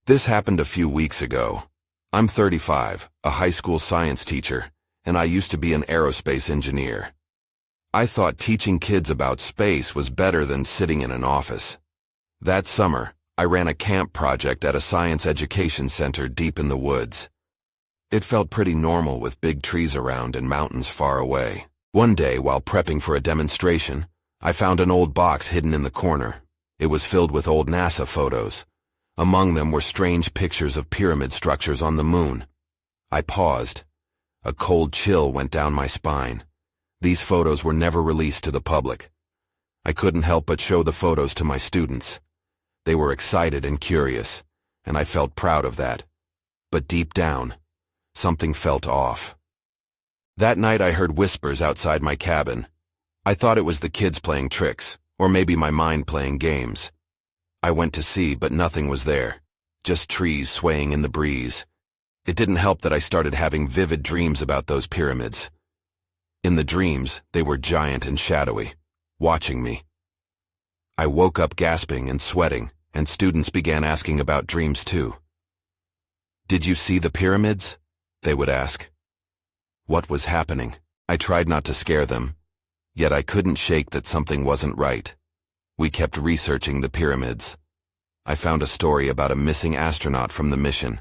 This happened a few weeks ago. I'm 35, a high school science teacher, and I used to be an aerospace engineer. I thought teaching kids about space was better than sitting in an office. That summer, I ran a camp project at a science education center deep in the woods. It felt pretty normal with big trees around and mountains far away. One day, while prepping for a demonstration, I found an old box hidden in the corner. It was filled with old NASA photos. Among them were strange pictures of pyramid structures on the moon. I paused. A cold chill went down my spine. These photos were never released to the public. I couldn't help but show the photos to my students. They were excited and curious, and I felt proud of that. But deep down, something felt off. That night I heard whispers outside my cabin. I thought it was the kids playing tricks, or maybe my mind playing games. I went to see, but nothing was there. Just trees swaying in the breeze. It didn't help that I started having vivid dreams about those pyramids. In the dreams, they were giant and shadowy, watching me. I woke up gasping and sweating, and students began asking about dreams too. "Did you see the pyramids?" they would ask. What was happening? I tried not to scare them, yet I couldn't shake that something wasn't right. We kept researching the pyramids. I found a story about a missing astronaut from the mission.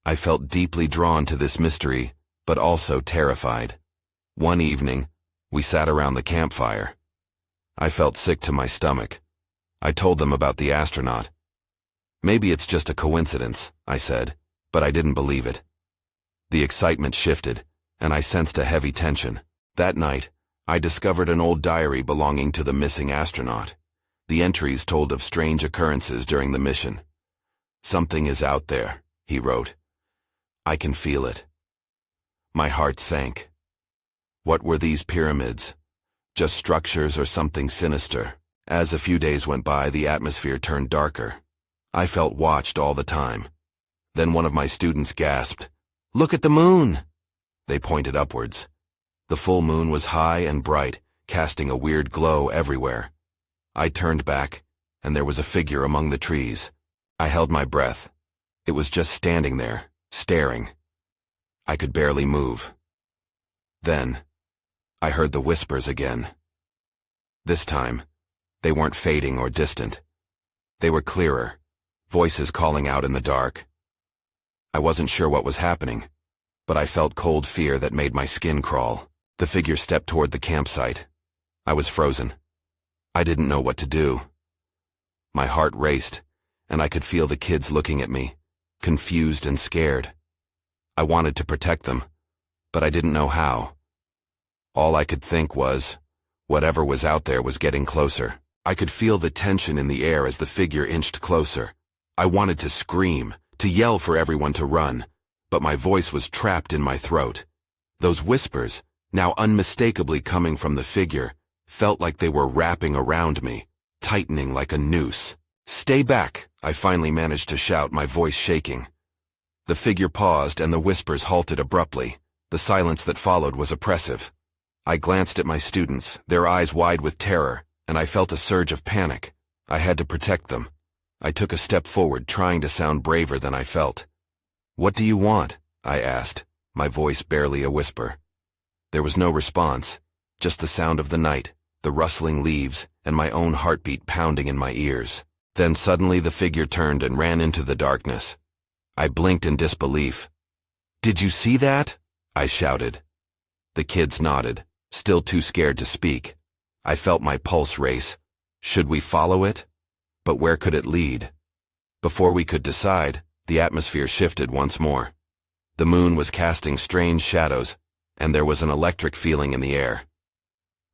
I felt deeply drawn to this mystery, but also terrified. One evening, we sat around the campfire. I felt sick to my stomach. I told them about the astronaut. "Maybe it's just a coincidence," I said, but I didn't believe it. The excitement shifted, and I sensed a heavy tension. That night, I discovered an old diary belonging to the missing astronaut. The entries told of strange occurrences during the mission. "Something is out there," he wrote. "I can feel it." My heart sank. What were these pyramids? Just structures or something sinister? As a few days went by, the atmosphere turned darker. I felt watched all the time. Then one of my students gasped, "Look at the moon!" They pointed upwards. The full moon was high and bright, casting a weird glow everywhere. I turned back, and there was a figure among the trees. I held my breath. It was just standing there, staring. I could barely move. Then, I heard the whispers again. This time, they weren't fading or distant. They were clearer, voices calling out in the dark. I wasn't sure what was happening, but I felt cold fear that made my skin crawl. The figure stepped toward the campsite. I was frozen. I didn't know what to do. My heart raced, and I could feel the kids looking at me, confused and scared. I wanted to protect them, but I didn't know how. All I could think was, whatever was out there was getting closer. I could feel the tension in the air as the figure inched closer. I wanted to scream, to yell for everyone to run, but my voice was trapped in my throat. Those whispers, now unmistakably coming from the figure, felt like they were wrapping around me, tightening like a noose. "Stay back," I finally managed to shout, my voice shaking. The figure paused and the whispers halted abruptly. The silence that followed was oppressive. I glanced at my students, their eyes wide with terror, and I felt a surge of panic. I had to protect them. I took a step forward, trying to sound braver than I felt. "What do you want?" I asked, my voice barely a whisper. There was no response, just the sound of the night, the rustling leaves, and my own heartbeat pounding in my ears. Then suddenly the figure turned and ran into the darkness. I blinked in disbelief. "Did you see that?" I shouted. The kids nodded, still too scared to speak. I felt my pulse race. Should we follow it? But where could it lead? Before we could decide, the atmosphere shifted once more. The moon was casting strange shadows, and there was an electric feeling in the air.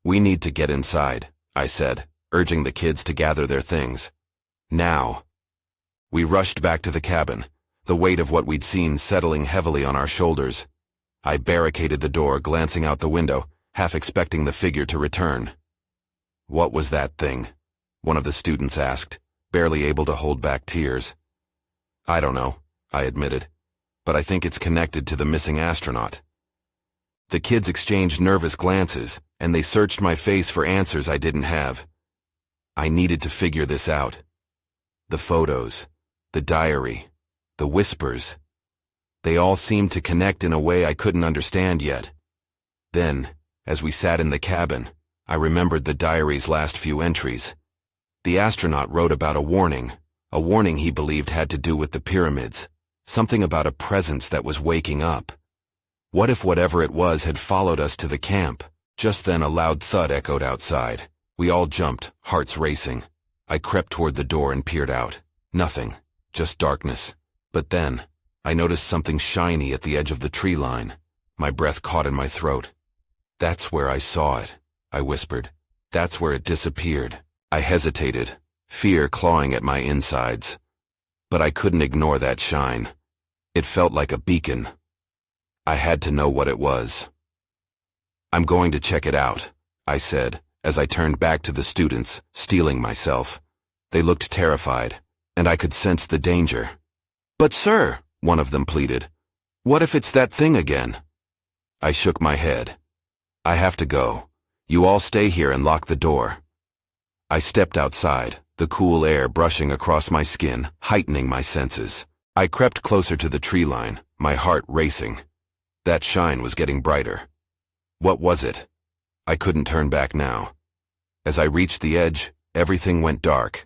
"We need to get inside," I said, urging the kids to gather their things. "Now." We rushed back to the cabin, the weight of what we'd seen settling heavily on our shoulders. I barricaded the door, glancing out the window, half expecting the figure to return. "What was that thing?" one of the students asked, barely able to hold back tears. "I don't know," I admitted, "but I think it's connected to the missing astronaut." The kids exchanged nervous glances, and they searched my face for answers I didn't have. I needed to figure this out. The photos, the diary, the whispers. They all seemed to connect in a way I couldn't understand yet. Then, as we sat in the cabin, I remembered the diary's last few entries. The astronaut wrote about a warning he believed had to do with the pyramids, something about a presence that was waking up. What if whatever it was had followed us to the camp? Just then a loud thud echoed outside. We all jumped, hearts racing. I crept toward the door and peered out. Nothing, just darkness. But then, I noticed something shiny at the edge of the tree line. My breath caught in my throat. "That's where I saw it," I whispered. "That's where it disappeared." I hesitated, fear clawing at my insides. But I couldn't ignore that shine. It felt like a beacon. I had to know what it was. "I'm going to check it out," I said, as I turned back to the students, steeling myself. They looked terrified, and I could sense the danger. "But sir," one of them pleaded, "what if it's that thing again?" I shook my head. "I have to go. You all stay here and lock the door." I stepped outside, the cool air brushing across my skin, heightening my senses. I crept closer to the tree line, my heart racing. That shine was getting brighter. What was it? I couldn't turn back now. As I reached the edge, everything went dark.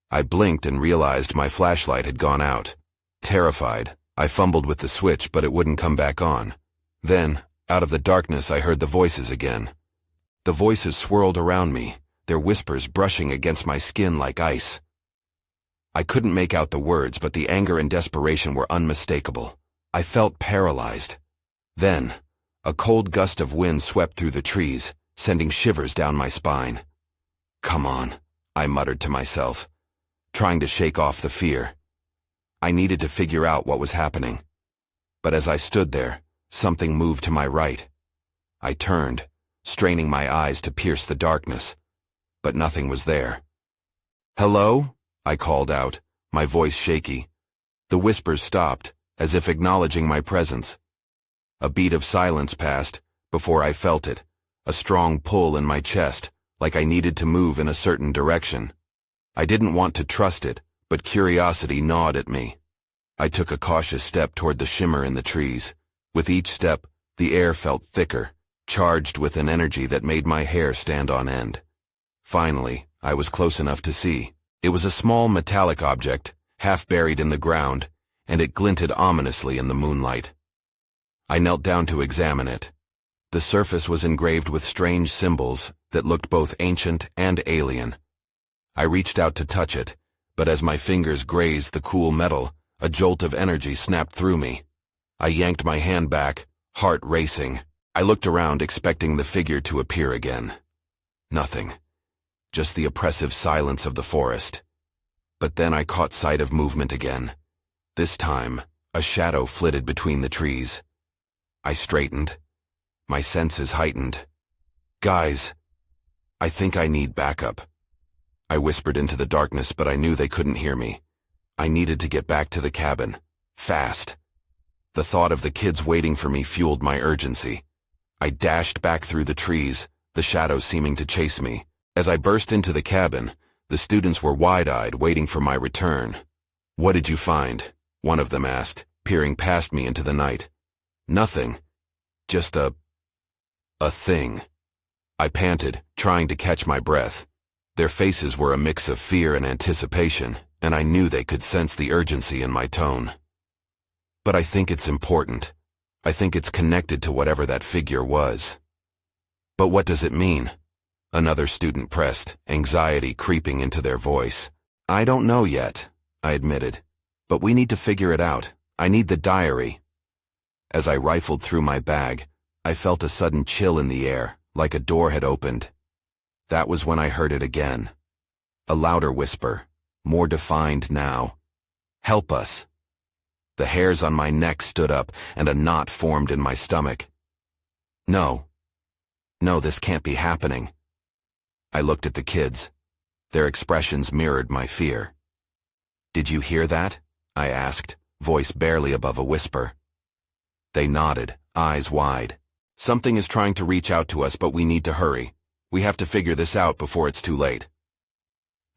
I blinked and realized my flashlight had gone out. Terrified, I fumbled with the switch, but it wouldn't come back on. Then, out of the darkness, I heard the voices again. The voices swirled around me, their whispers brushing against my skin like ice. I couldn't make out the words, but the anger and desperation were unmistakable. I felt paralyzed. Then, a cold gust of wind swept through the trees, sending shivers down my spine. "Come on," I muttered to myself, trying to shake off the fear. I needed to figure out what was happening. But as I stood there, something moved to my right. I turned, straining my eyes to pierce the darkness, but nothing was there. "Hello?" I called out, my voice shaky. The whispers stopped, as if acknowledging my presence. A beat of silence passed, before I felt it, a strong pull in my chest, like I needed to move in a certain direction. I didn't want to trust it, but curiosity gnawed at me. I took a cautious step toward the shimmer in the trees. With each step, the air felt thicker, charged with an energy that made my hair stand on end. Finally, I was close enough to see. It was a small metallic object, half buried in the ground, and it glinted ominously in the moonlight. I knelt down to examine it. The surface was engraved with strange symbols that looked both ancient and alien. I reached out to touch it, but as my fingers grazed the cool metal, a jolt of energy snapped through me. I yanked my hand back, heart racing. I looked around, expecting the figure to appear again. Nothing. Just the oppressive silence of the forest. But then I caught sight of movement again. This time, a shadow flitted between the trees. I straightened, my senses heightened. "Guys, I think I need backup." I whispered into the darkness, but I knew they couldn't hear me. I needed to get back to the cabin, fast. The thought of the kids waiting for me fueled my urgency. I dashed back through the trees, the shadows seeming to chase me. As I burst into the cabin, the students were wide-eyed, waiting for my return. "What did you find?" one of them asked, peering past me into the night. "Nothing. Just a thing." I panted, trying to catch my breath. Their faces were a mix of fear and anticipation, and I knew they could sense the urgency in my tone. "But I think it's important. I think it's connected to whatever that figure was." "But what does it mean?" Another student pressed, anxiety creeping into their voice. "I don't know yet," I admitted. "But we need to figure it out. I need the diary." As I rifled through my bag, I felt a sudden chill in the air, like a door had opened. That was when I heard it again. A louder whisper, more defined now. "Help us." The hairs on my neck stood up, and a knot formed in my stomach. No, this can't be happening. I looked at the kids. Their expressions mirrored my fear. "Did you hear that?" I asked, voice barely above a whisper. They nodded, eyes wide. "Something is trying to reach out to us, but we need to hurry. We have to figure this out before it's too late."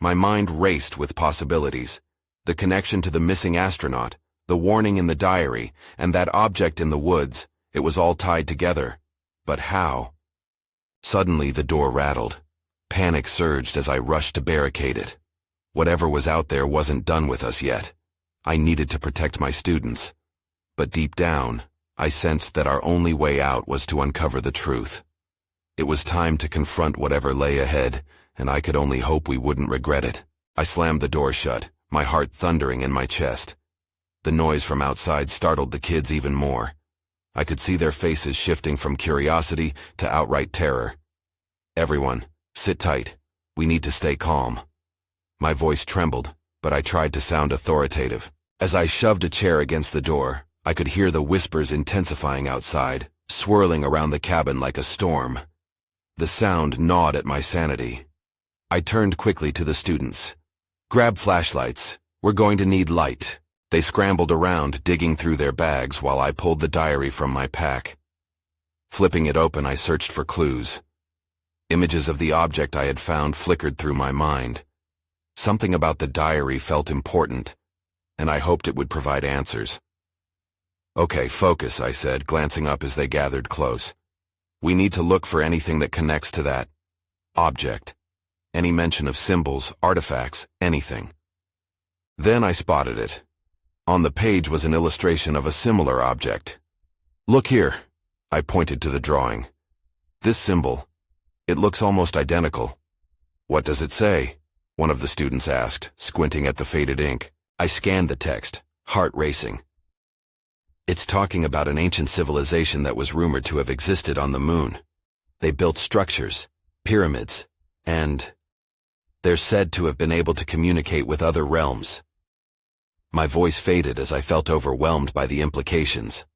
My mind raced with possibilities. The connection to the missing astronaut, The warning in the diary, and that object in the woods, it was all tied together. But how? Suddenly the door rattled. Panic surged as I rushed to barricade it. Whatever was out there wasn't done with us yet. I needed to protect my students. But deep down, I sensed that our only way out was to uncover the truth. It was time to confront whatever lay ahead, and I could only hope we wouldn't regret it. I slammed the door shut, my heart thundering in my chest. The noise from outside startled the kids even more. I could see their faces shifting from curiosity to outright terror. "Everyone, sit tight. We need to stay calm." My voice trembled, but I tried to sound authoritative. As I shoved a chair against the door, I could hear the whispers intensifying outside, swirling around the cabin like a storm. The sound gnawed at my sanity. I turned quickly to the students. "Grab flashlights. We're going to need light." They scrambled around, digging through their bags while I pulled the diary from my pack. Flipping it open, I searched for clues. Images of the object I had found flickered through my mind. Something about the diary felt important, and I hoped it would provide answers. "Okay, focus," I said, glancing up as they gathered close. "We need to look for anything that connects to that object. Any mention of symbols, artifacts, anything." Then I spotted it. On the page was an illustration of a similar object. "Look here." I pointed to the drawing. "This symbol, it looks almost identical." "What does it say?" one of the students asked, squinting at the faded ink. I scanned the text, heart racing. "It's talking about an ancient civilization that was rumored to have existed on the moon. They built structures, pyramids, and they're said to have been able to communicate with other realms." My voice faded as I felt overwhelmed by the implications.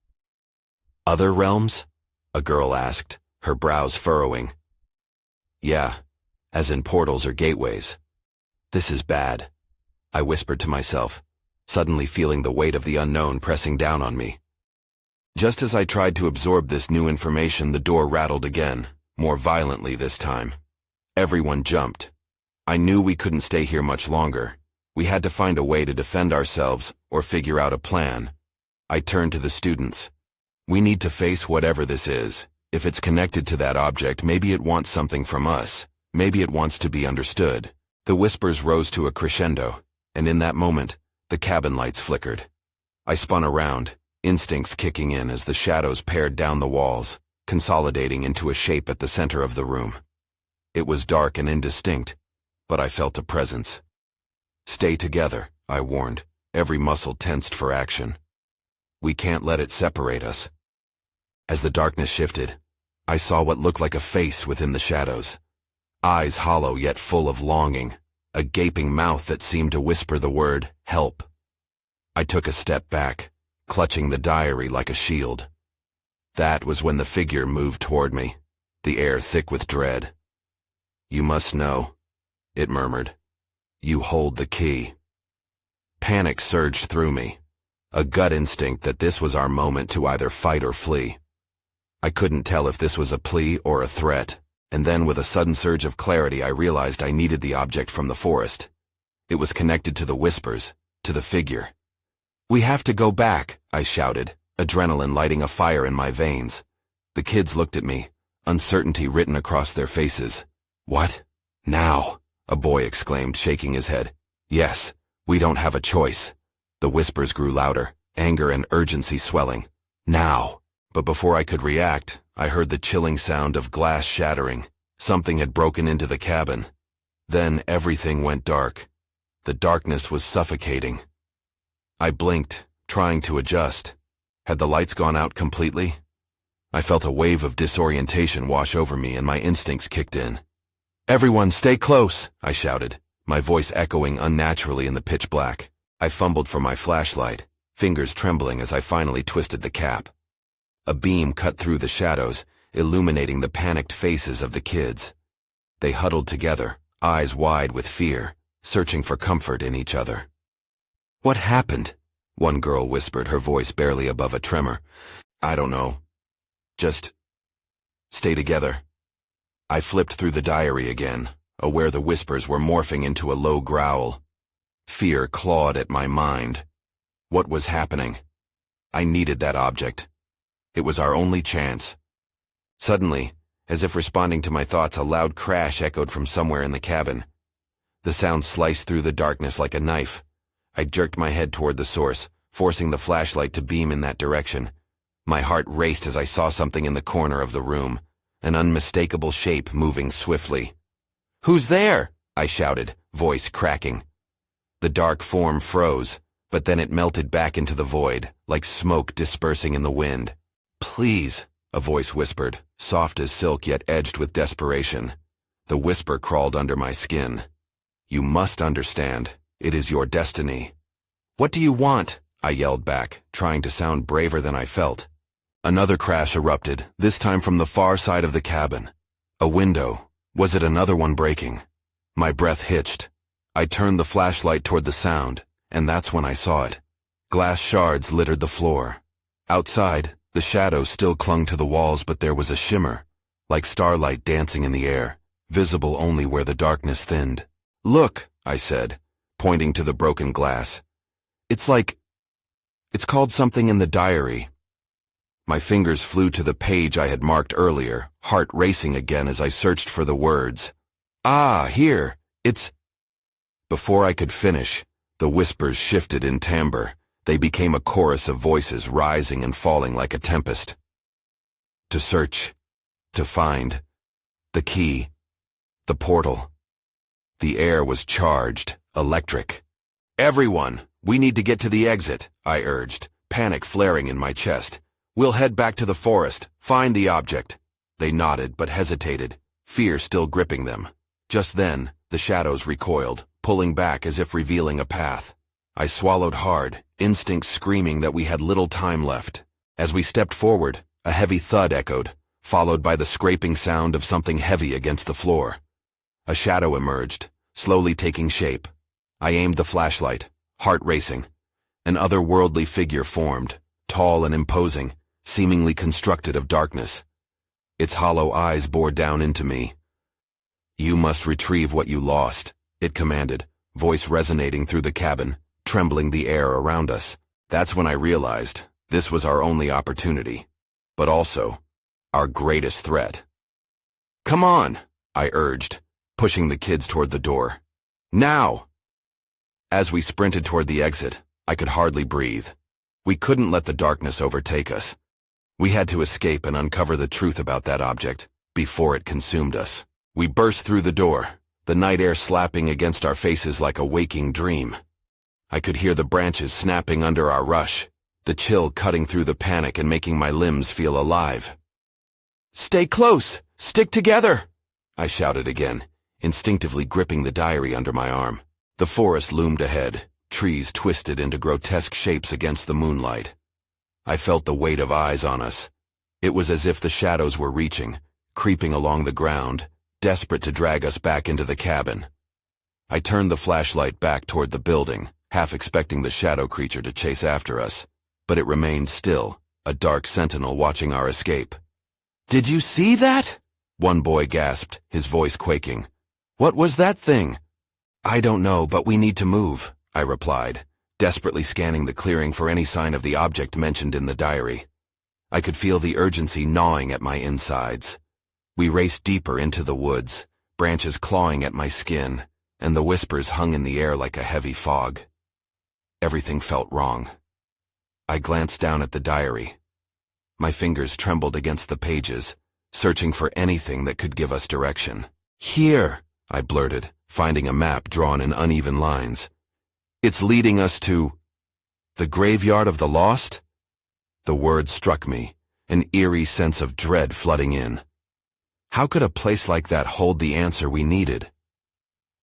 "Other realms?" a girl asked, her brows furrowing. "Yeah, as in portals or gateways." "This is bad," I whispered to myself, suddenly feeling the weight of the unknown pressing down on me. Just as I tried to absorb this new information, the door rattled again, more violently this time. Everyone jumped. I knew we couldn't stay here much longer. We had to find a way to defend ourselves or figure out a plan. I turned to the students. "We need to face whatever this is. If it's connected to that object, maybe it wants something from us. Maybe it wants to be understood." The whispers rose to a crescendo, and in that moment, the cabin lights flickered. I spun around, instincts kicking in as the shadows pared down the walls, consolidating into a shape at the center of the room. It was dark and indistinct, but I felt a presence. "Stay together," I warned, every muscle tensed for action. "We can't let it separate us." As the darkness shifted, I saw what looked like a face within the shadows. Eyes hollow yet full of longing, a gaping mouth that seemed to whisper the word, "Help." I took a step back, clutching the diary like a shield. That was when the figure moved toward me, the air thick with dread. "You must know," it murmured. "You hold the key." Panic surged through me, a gut instinct that this was our moment to either fight or flee. I couldn't tell if this was a plea or a threat, and then with a sudden surge of clarity I realized I needed the object from the forest. It was connected to the whispers, to the figure. "We have to go back," I shouted, adrenaline lighting a fire in my veins. The kids looked at me, uncertainty written across their faces. "What? Now?" a boy exclaimed, shaking his head. "Yes, we don't have a choice." The whispers grew louder, anger and urgency swelling. "Now." But before I could react, I heard the chilling sound of glass shattering. Something had broken into the cabin. Then everything went dark. The darkness was suffocating. I blinked, trying to adjust. Had the lights gone out completely? I felt a wave of disorientation wash over me and my instincts kicked in. "Everyone, stay close," I shouted, my voice echoing unnaturally in the pitch black. I fumbled for my flashlight, fingers trembling as I finally twisted the cap. A beam cut through the shadows, illuminating the panicked faces of the kids. They huddled together, eyes wide with fear, searching for comfort in each other. "What happened?" one girl whispered, her voice barely above a tremor. "I don't know. Just stay together." I flipped through the diary again, aware the whispers were morphing into a low growl. Fear clawed at my mind. What was happening? I needed that object. It was our only chance. Suddenly, as if responding to my thoughts, a loud crash echoed from somewhere in the cabin. The sound sliced through the darkness like a knife. I jerked my head toward the source, forcing the flashlight to beam in that direction. My heart raced as I saw something in the corner of the room, an unmistakable shape moving swiftly. "Who's there?" I shouted, voice cracking. The dark form froze, but then it melted back into the void, like smoke dispersing in the wind. "Please," a voice whispered, soft as silk yet edged with desperation. The whisper crawled under my skin. "You must understand. It is your destiny." "What do you want?" I yelled back, trying to sound braver than I felt. Another crash erupted, this time from the far side of the cabin. A window. Was it another one breaking? My breath hitched. I turned the flashlight toward the sound, and that's when I saw it. Glass shards littered the floor. Outside, the shadows still clung to the walls, but there was a shimmer, like starlight dancing in the air, visible only where the darkness thinned. "Look," I said, pointing to the broken glass. It's called something in the diary." My fingers flew to the page I had marked earlier, heart racing again as I searched for the words. "Ah, here, it's—" Before I could finish, the whispers shifted in timbre. They became a chorus of voices rising and falling like a tempest. "To search, to find, the key, the portal." The air was charged, electric. "Everyone, we need to get to the exit," I urged, panic flaring in my chest. "We'll head back to the forest, find the object." They nodded but hesitated, fear still gripping them. Just then, the shadows recoiled, pulling back as if revealing a path. I swallowed hard, instinct screaming that we had little time left. As we stepped forward, a heavy thud echoed, followed by the scraping sound of something heavy against the floor. A shadow emerged, slowly taking shape. I aimed the flashlight, heart racing. An otherworldly figure formed, tall and imposing, seemingly constructed of darkness. Its hollow eyes bored down into me. "You must retrieve what you lost," it commanded, voice resonating through the cabin, trembling the air around us. That's when I realized this was our only opportunity, but also our greatest threat. "Come on," I urged, pushing the kids toward the door. "Now!" As we sprinted toward the exit, I could hardly breathe. We couldn't let the darkness overtake us. We had to escape and uncover the truth about that object before it consumed us. We burst through the door, the night air slapping against our faces like a waking dream. I could hear the branches snapping under our rush, the chill cutting through the panic and making my limbs feel alive. "Stay close! Stick together!" I shouted again, instinctively gripping the diary under my arm. The forest loomed ahead, trees twisted into grotesque shapes against the moonlight. I felt the weight of eyes on us. It was as if the shadows were reaching, creeping along the ground, desperate to drag us back into the cabin. I turned the flashlight back toward the building, half expecting the shadow creature to chase after us, but it remained still, a dark sentinel watching our escape. "Did you see that?" one boy gasped, his voice quaking. "What was that thing?" "I don't know, but we need to move," I replied, desperately scanning the clearing for any sign of the object mentioned in the diary. I could feel the urgency gnawing at my insides. We raced deeper into the woods, branches clawing at my skin, and the whispers hung in the air like a heavy fog. Everything felt wrong. I glanced down at the diary. My fingers trembled against the pages, searching for anything that could give us direction. "Here," I blurted, finding a map drawn in uneven lines. "It's leading us to the graveyard of the lost?" The word struck me, an eerie sense of dread flooding in. How could a place like that hold the answer we needed?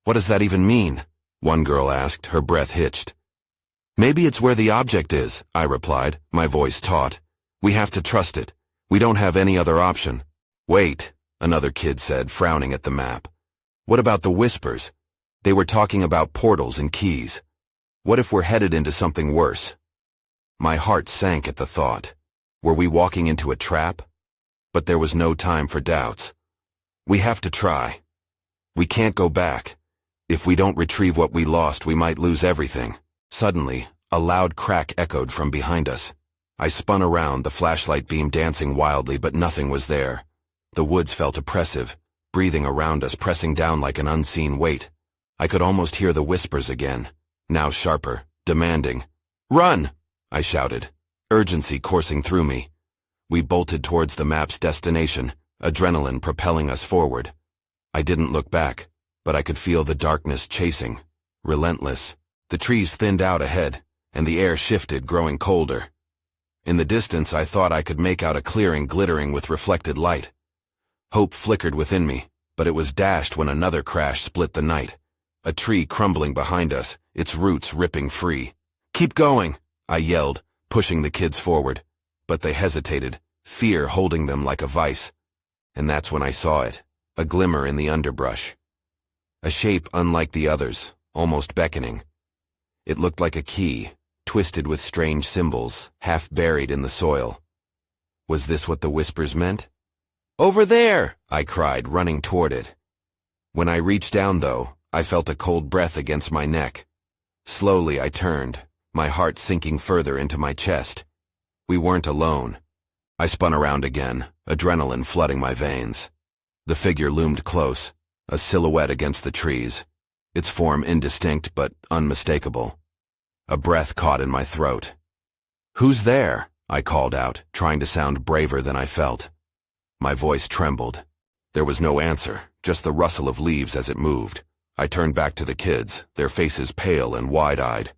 "What does that even mean?" one girl asked, her breath hitched. "Maybe it's where the object is," I replied, my voice taut. "We have to trust it. We don't have any other option." "Wait," another kid said, frowning at the map. "What about the whispers? They were talking about portals and keys. What if we're headed into something worse?" My heart sank at the thought. Were we walking into a trap? But there was no time for doubts. "We have to try. We can't go back. If we don't retrieve what we lost, we might lose everything." Suddenly, A loud crack echoed from behind us. I spun around, the flashlight beam dancing wildly, but nothing was there. The woods felt oppressive, breathing around us, pressing down like an unseen weight. I could almost hear the whispers again, now sharper, demanding. "Run!" I shouted, urgency coursing through me. We bolted towards the map's destination, adrenaline propelling us forward. I didn't look back, but I could feel the darkness chasing, relentless. The trees thinned out ahead, and the air shifted, growing colder. In the distance, I thought I could make out a clearing glittering with reflected light. Hope flickered within me, but it was dashed when another crash split the night. A tree crumbling behind us, its roots ripping free. "Keep going!" I yelled, pushing the kids forward. But they hesitated, fear holding them like a vice. And that's when I saw it, a glimmer in the underbrush. A shape unlike the others, almost beckoning. It looked like a key, twisted with strange symbols, half buried in the soil. Was this what the whispers meant? "Over there!" I cried, running toward it. When I reached down, though, I felt a cold breath against my neck. Slowly I turned, my heart sinking further into my chest. We weren't alone. I spun around again, adrenaline flooding my veins. The figure loomed close, a silhouette against the trees, its form indistinct but unmistakable. A breath caught in my throat. "Who's there?" I called out, trying to sound braver than I felt. My voice trembled. There was no answer, just the rustle of leaves as it moved. I turned back to the kids, their faces pale and wide-eyed.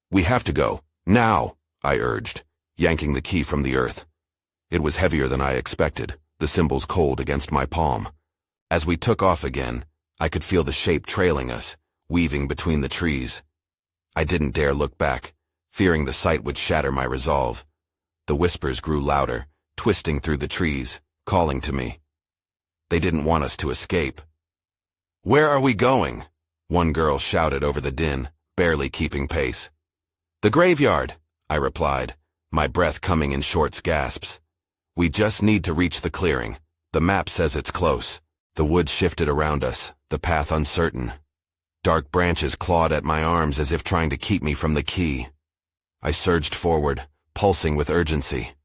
"We have to go, now," I urged, yanking the key from the earth. It was heavier than I expected, the symbols cold against my palm. As we took off again, I could feel the shape trailing us, weaving between the trees. I didn't dare look back, fearing the sight would shatter my resolve. The whispers grew louder, twisting through the trees, calling to me. They didn't want us to escape. "Where are we going?" one girl shouted over the din, barely keeping pace. "The graveyard," I replied, my breath coming in short gasps. "We just need to reach the clearing. The map says it's close." The woods shifted around us, the path uncertain. Dark branches clawed at my arms as if trying to keep me from the key. I surged forward, pulsing with urgency.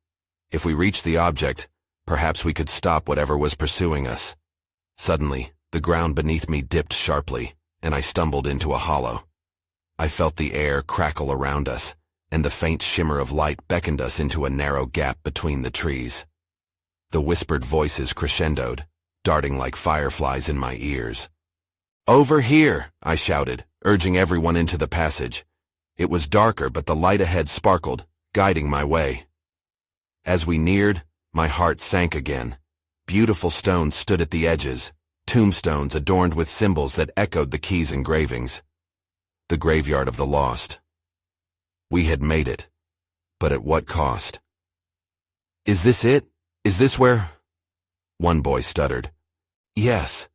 If we reached the object, perhaps we could stop whatever was pursuing us. Suddenly, the ground beneath me dipped sharply, and I stumbled into a hollow. I felt the air crackle around us, and the faint shimmer of light beckoned us into a narrow gap between the trees. The whispered voices crescendoed, darting like fireflies in my ears. "Over here!" I shouted, urging everyone into the passage. It was darker, but the light ahead sparkled, guiding my way. As we neared, my heart sank again. Beautiful stones stood at the edges, tombstones adorned with symbols that echoed the key's engravings. The graveyard of the lost. We had made it, but at what cost? "Is this it? Is this where—" One boy stuttered. "Yes,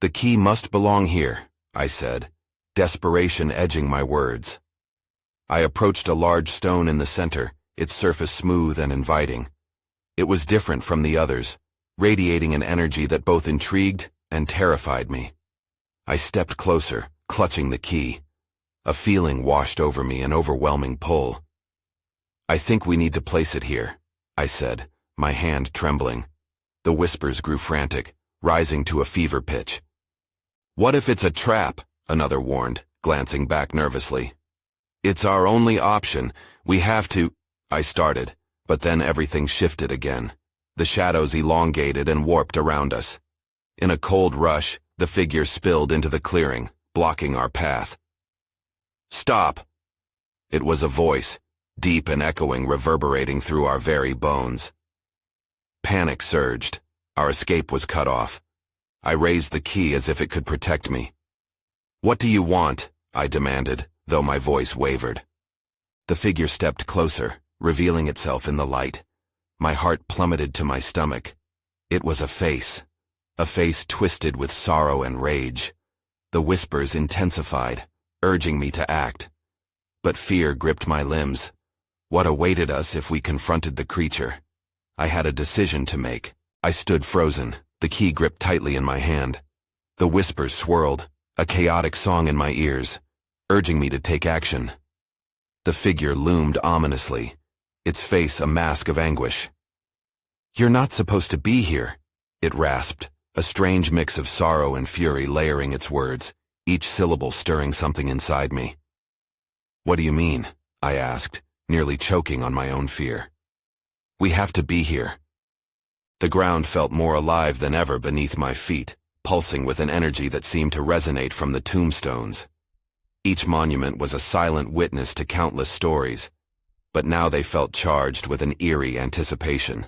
the key must belong here," I said, desperation edging my words. I approached a large stone in the center, its surface smooth and inviting. It was different from the others, radiating an energy that both intrigued and terrified me. I stepped closer, clutching the key. A feeling washed over me, an overwhelming pull. "I think we need to place it here," I said, my hand trembling. The whispers grew frantic, rising to a fever pitch. "What if it's a trap?" another warned, glancing back nervously. "It's our only option. We have to—" I started, but then everything shifted again. The shadows elongated and warped around us. In a cold rush, the figure spilled into the clearing, blocking our path. "Stop!" It was a voice, deep and echoing, reverberating through our very bones. Panic surged. Our escape was cut off. I raised the key as if it could protect me. "What do you want?" I demanded, though my voice wavered. The figure stepped closer, revealing itself in the light. My heart plummeted to my stomach. It was a face twisted with sorrow and rage. The whispers intensified, urging me to act. But fear gripped my limbs. What awaited us if we confronted the creature? I had a decision to make. I stood frozen, the key gripped tightly in my hand. The whispers swirled, a chaotic song in my ears, urging me to take action. The figure loomed ominously, its face a mask of anguish. "You're not supposed to be here," it rasped, a strange mix of sorrow and fury layering its words, each syllable stirring something inside me. "What do you mean?" I asked, nearly choking on my own fear. "We have to be here." The ground felt more alive than ever beneath my feet, pulsing with an energy that seemed to resonate from the tombstones. Each monument was a silent witness to countless stories, but now they felt charged with an eerie anticipation.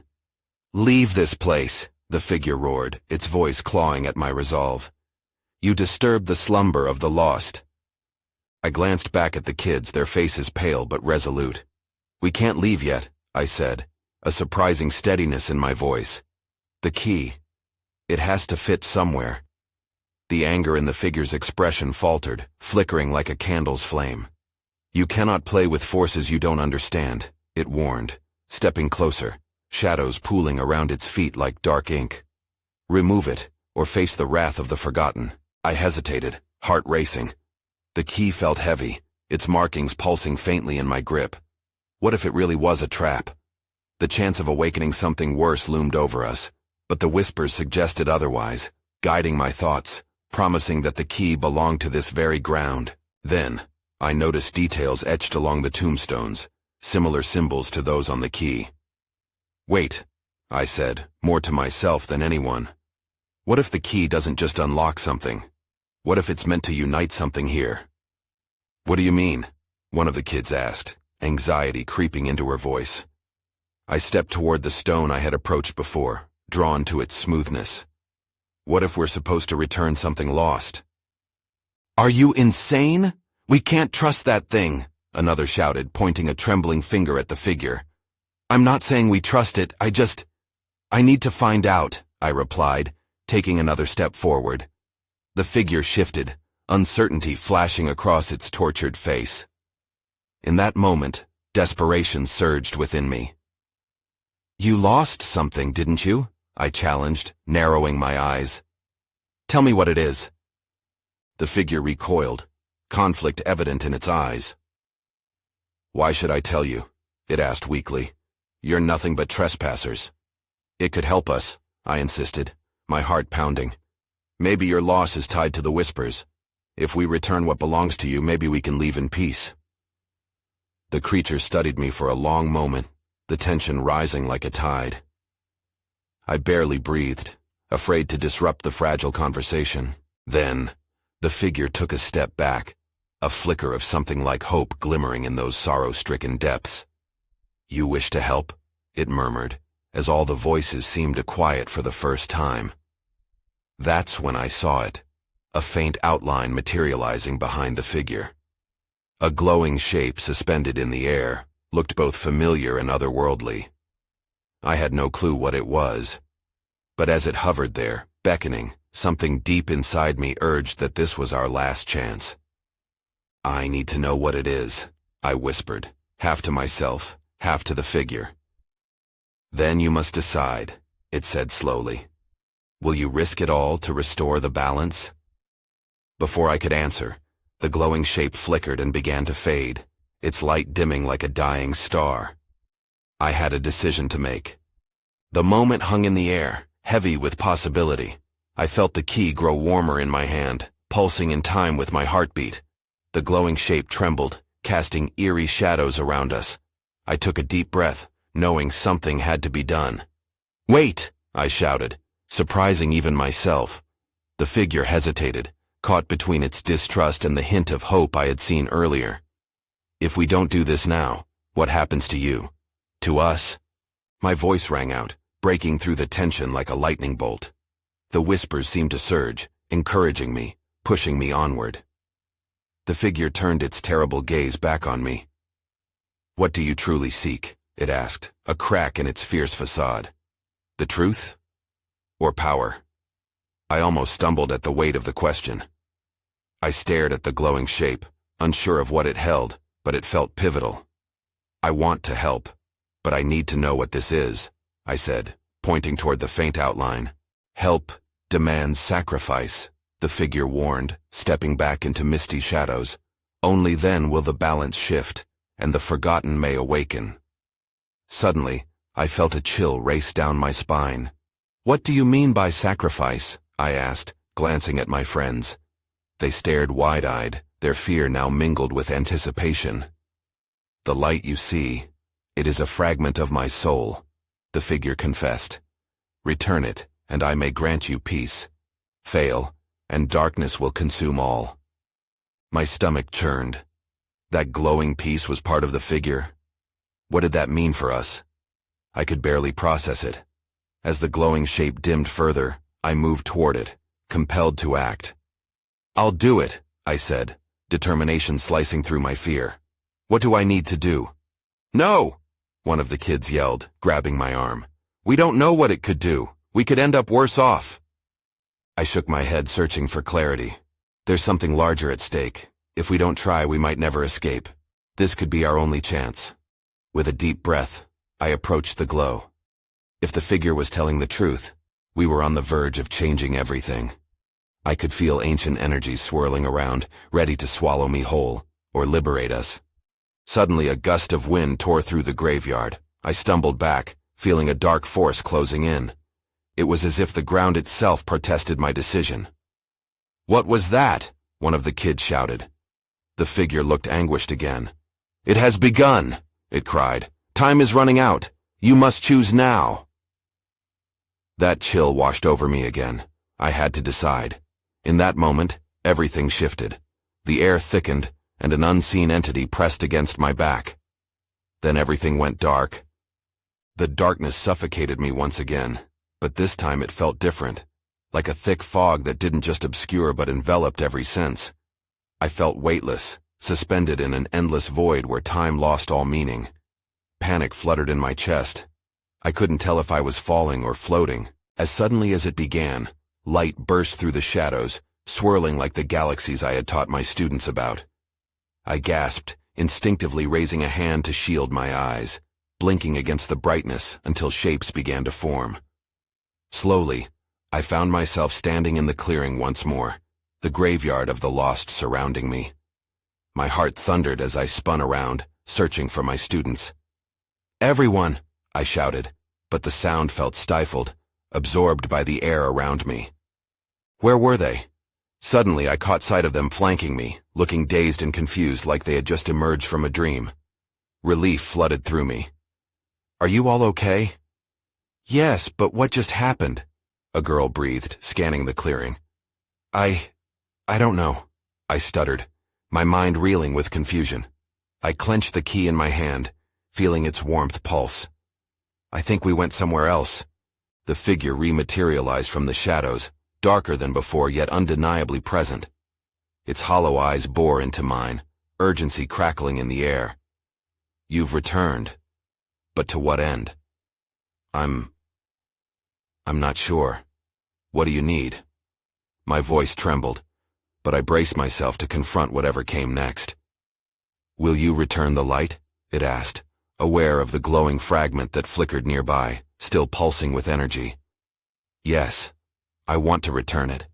"Leave this place," the figure roared, its voice clawing at my resolve. "You disturb the slumber of the lost." I glanced back at the kids, their faces pale but resolute. "We can't leave yet," I said, a surprising steadiness in my voice. "The key. It has to fit somewhere." The anger in the figure's expression faltered, flickering like a candle's flame. "You cannot play with forces you don't understand," it warned, stepping closer, shadows pooling around its feet like dark ink. "Remove it, or face the wrath of the forgotten." I hesitated, heart racing. The key felt heavy, its markings pulsing faintly in my grip. What if it really was a trap? The chance of awakening something worse loomed over us, but the whispers suggested otherwise, guiding my thoughts, promising that the key belonged to this very ground. Then, I noticed details etched along the tombstones, similar symbols to those on the key. "Wait," I said, more to myself than anyone. "What if the key doesn't just unlock something? What if it's meant to unite something here?" "What do you mean?" one of the kids asked, anxiety creeping into her voice. I stepped toward the stone I had approached before, drawn to its smoothness. "What if we're supposed to return something lost?" "Are you insane? We can't trust that thing," another shouted, pointing a trembling finger at the figure. "I'm not saying we trust it, I need to find out," I replied, taking another step forward. The figure shifted, uncertainty flashing across its tortured face. In that moment, desperation surged within me. "You lost something, didn't you?" I challenged, narrowing my eyes. "Tell me what it is." The figure recoiled, conflict evident in its eyes. "Why should I tell you?" it asked weakly. "You're nothing but trespassers." "It could help us," I insisted, my heart pounding. "Maybe your loss is tied to the whispers. If we return what belongs to you, maybe we can leave in peace." The creature studied me for a long moment, the tension rising like a tide. I barely breathed, afraid to disrupt the fragile conversation. Then, the figure took a step back, a flicker of something like hope glimmering in those sorrow-stricken depths. "You wish to help?" it murmured, as all the voices seemed to quiet for the first time. That's when I saw it, a faint outline materializing behind the figure. A glowing shape suspended in the air, looked both familiar and otherworldly. I had no clue what it was, but as it hovered there, beckoning, something deep inside me urged that this was our last chance. "I need to know what it is," I whispered, half to myself, half to the figure. "Then you must decide," it said slowly. "Will you risk it all to restore the balance?" Before I could answer, the glowing shape flickered and began to fade, its light dimming like a dying star. I had a decision to make. The moment hung in the air, heavy with possibility. I felt the key grow warmer in my hand, pulsing in time with my heartbeat. The glowing shape trembled, casting eerie shadows around us. I took a deep breath, knowing something had to be done. "Wait!" I shouted, surprising even myself. The figure hesitated, caught between its distrust and the hint of hope I had seen earlier. "If we don't do this now, what happens to you? To us?" My voice rang out, breaking through the tension like a lightning bolt. The whispers seemed to surge, encouraging me, pushing me onward. The figure turned its terrible gaze back on me. "What do you truly seek?" it asked, a crack in its fierce facade. "The truth? Or power?" I almost stumbled at the weight of the question. I stared at the glowing shape, unsure of what it held, but it felt pivotal. "I want to help, but I need to know what this is," I said, pointing toward the faint outline. "Help demands sacrifice," the figure warned, stepping back into misty shadows. "Only then will the balance shift, and the forgotten may awaken. Suddenly, I felt a chill race down my spine. "What do you mean by sacrifice?" I asked, glancing at my friends. They stared wide-eyed, their fear now mingled with anticipation. "The light you see, it is a fragment of my soul," the figure confessed. "Return it, and I may grant you peace. Fail, and darkness will consume all." My stomach churned. That glowing piece was part of the figure. What did that mean for us? I could barely process it. As the glowing shape dimmed further, I moved toward it, compelled to act. "I'll do it," I said, determination slicing through my fear. "What do I need to do?" "No!" one of the kids yelled, grabbing my arm. "We don't know what it could do. We could end up worse off." I shook my head, searching for clarity. There's something larger at stake. If we don't try, we might never escape. This could be our only chance. With a deep breath, I approached the glow. If the figure was telling the truth, we were on the verge of changing everything. I could feel ancient energies swirling around, ready to swallow me whole, or liberate us. Suddenly, a gust of wind tore through the graveyard. I stumbled back, feeling a dark force closing in. It was as if the ground itself protested my decision. "What was that?" one of the kids shouted. The figure looked anguished again. "It has begun," it cried. "Time is running out. You must choose now." That chill washed over me again. I had to decide. In that moment, everything shifted. The air thickened, and an unseen entity pressed against my back. Then everything went dark. The darkness suffocated me once again, but this time it felt different, like a thick fog that didn't just obscure but enveloped every sense. I felt weightless, suspended in an endless void where time lost all meaning. Panic fluttered in my chest. I couldn't tell if I was falling or floating. As suddenly as it began, light burst through the shadows, swirling like the galaxies I had taught my students about. I gasped, instinctively raising a hand to shield my eyes, blinking against the brightness until shapes began to form. Slowly, I found myself standing in the clearing once more, the graveyard of the lost surrounding me. My heart thundered as I spun around, searching for my students. "Everyone!" I shouted, but the sound felt stifled, absorbed by the air around me. Where were they? Suddenly, I caught sight of them flanking me, looking dazed and confused like they had just emerged from a dream. Relief flooded through me. "Are you all okay?" "Yes, but what just happened?" a girl breathed, scanning the clearing. I don't know," I stuttered, my mind reeling with confusion. I clenched the key in my hand, feeling its warmth pulse. "I think we went somewhere else." The figure rematerialized from the shadows, darker than before yet undeniably present. Its hollow eyes bore into mine, urgency crackling in the air. "You've returned. But to what end?" I'm not sure. What do you need?" My voice trembled, but I braced myself to confront whatever came next. "Will you return the light?" it asked, aware of the glowing fragment that flickered nearby, still pulsing with energy. "Yes, I want to return it.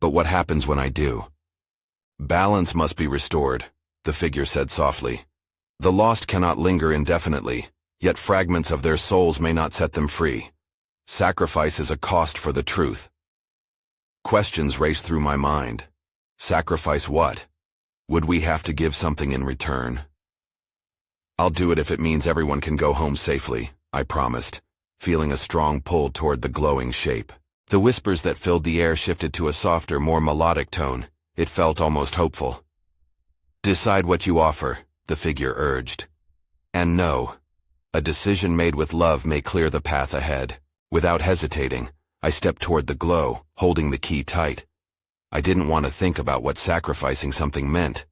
But what happens when I do?" "Balance must be restored," the figure said softly. "The lost cannot linger indefinitely, yet fragments of their souls may not set them free. Sacrifice is a cost for the truth." Questions raced through my mind. Sacrifice what? Would we have to give something in return? "I'll do it if it means everyone can go home safely," I promised, feeling a strong pull toward the glowing shape. The whispers that filled the air shifted to a softer, more melodic tone. It felt almost hopeful. "Decide what you offer," the figure urged. "And no, a decision made with love may clear the path ahead." Without hesitating, I stepped toward the glow, holding the key tight. I didn't want to think about what sacrificing something meant.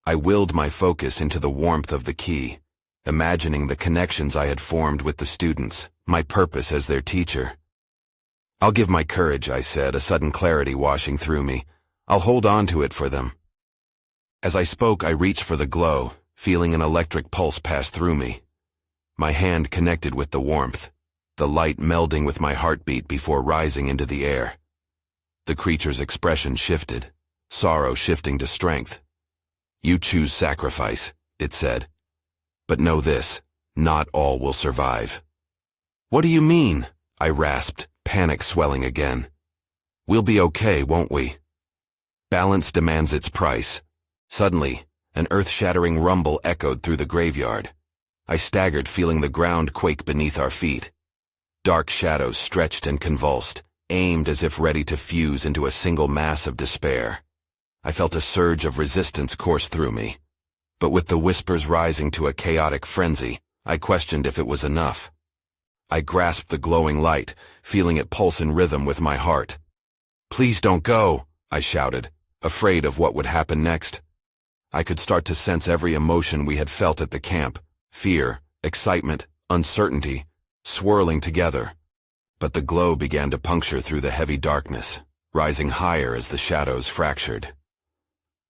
I willed my focus into the warmth of the key, imagining the connections I had formed with the students, my purpose as their teacher. "I'll give my courage," I said, a sudden clarity washing through me. "I'll hold on to it for them." As I spoke, I reached for the glow, feeling an electric pulse pass through me. My hand connected with the warmth, the light melding with my heartbeat before rising into the air. The creature's expression shifted, sorrow shifting to strength. "You choose sacrifice," it said. But know this, not all will survive. What do you mean? I rasped, panic swelling again. We'll be okay, won't we? Balance demands its price. Suddenly, an earth-shattering rumble echoed through the graveyard. I staggered, feeling the ground quake beneath our feet. Dark shadows stretched and convulsed, aimed as if ready to fuse into a single mass of despair. I felt a surge of resistance course through me. But with the whispers rising to a chaotic frenzy, I questioned if it was enough. I grasped the glowing light, feeling it pulse in rhythm with my heart. "Please don't go," I shouted, afraid of what would happen next. I could start to sense every emotion we had felt at the camp, fear, excitement, uncertainty, swirling together. But the glow began to puncture through the heavy darkness, rising higher as the shadows fractured.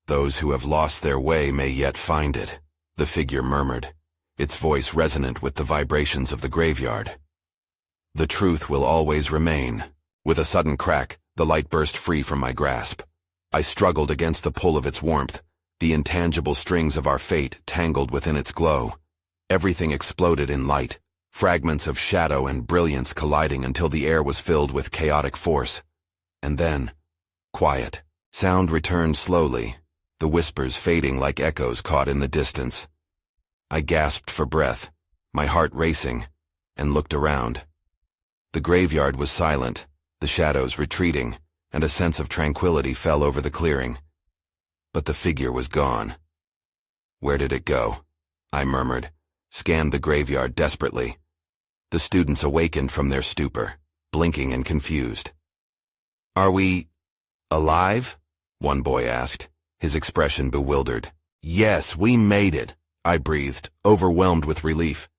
"Those who have lost their way may yet find it," the figure murmured, its voice resonant with the vibrations of the graveyard. "The truth will always remain." With a sudden crack, the light burst free from my grasp. I struggled against the pull of its warmth, the intangible strings of our fate tangled within its glow. Everything exploded in light, fragments of shadow and brilliance colliding until the air was filled with chaotic force. And then, quiet. Sound returned slowly, the whispers fading like echoes caught in the distance. I gasped for breath, my heart racing, and looked around. The graveyard was silent, the shadows retreating, and a sense of tranquility fell over the clearing. But the figure was gone. "Where did it go?" I murmured, scanned the graveyard desperately. The students awakened from their stupor, blinking and confused. "Are we alive?" one boy asked, his expression bewildered. "Yes, we made it," I breathed, overwhelmed with relief.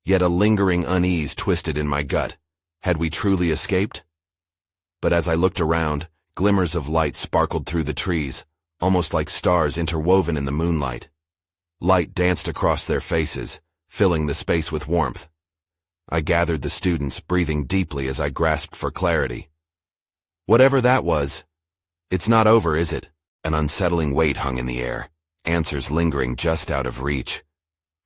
Yet a lingering unease twisted in my gut. Had we truly escaped? But as I looked around, glimmers of light sparkled through the trees, almost like stars interwoven in the moonlight. Light danced across their faces, filling the space with warmth. I gathered the students, breathing deeply as I grasped for clarity. "Whatever that was, it's not over, is it?" An unsettling weight hung in the air, answers lingering just out of reach.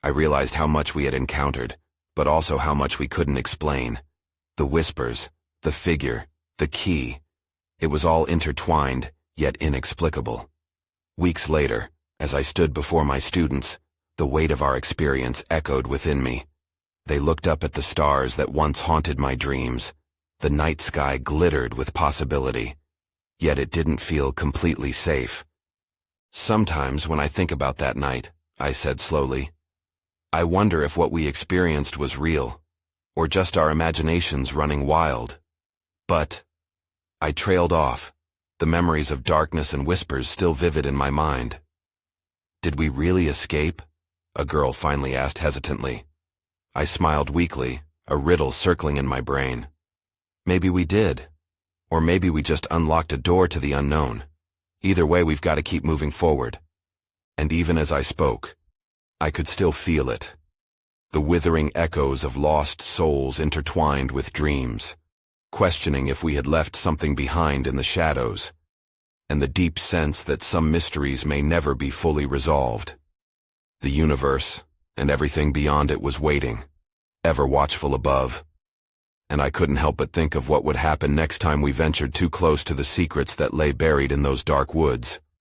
I realized how much we had encountered, but also how much we couldn't explain. The whispers, the figure, the key. It was all intertwined, yet inexplicable. Weeks later, as I stood before my students, the weight of our experience echoed within me. They looked up at the stars that once haunted my dreams. The night sky glittered with possibility, yet it didn't feel completely safe. "Sometimes when I think about that night," I said slowly, "I wonder if what we experienced was real, or just our imaginations running wild." But I trailed off, the memories of darkness and whispers still vivid in my mind. "Did we really escape?" a girl finally asked hesitantly. I smiled weakly, a riddle circling in my brain. Maybe we did. Or maybe we just unlocked a door to the unknown. Either way, we've got to keep moving forward. And even as I spoke, I could still feel it. The withering echoes of lost souls intertwined with dreams, questioning if we had left something behind in the shadows, and the deep sense that some mysteries may never be fully resolved. The universe, and everything beyond it, was waiting, ever watchful above. And I couldn't help but think of what would happen next time we ventured too close to the secrets that lay buried in those dark woods.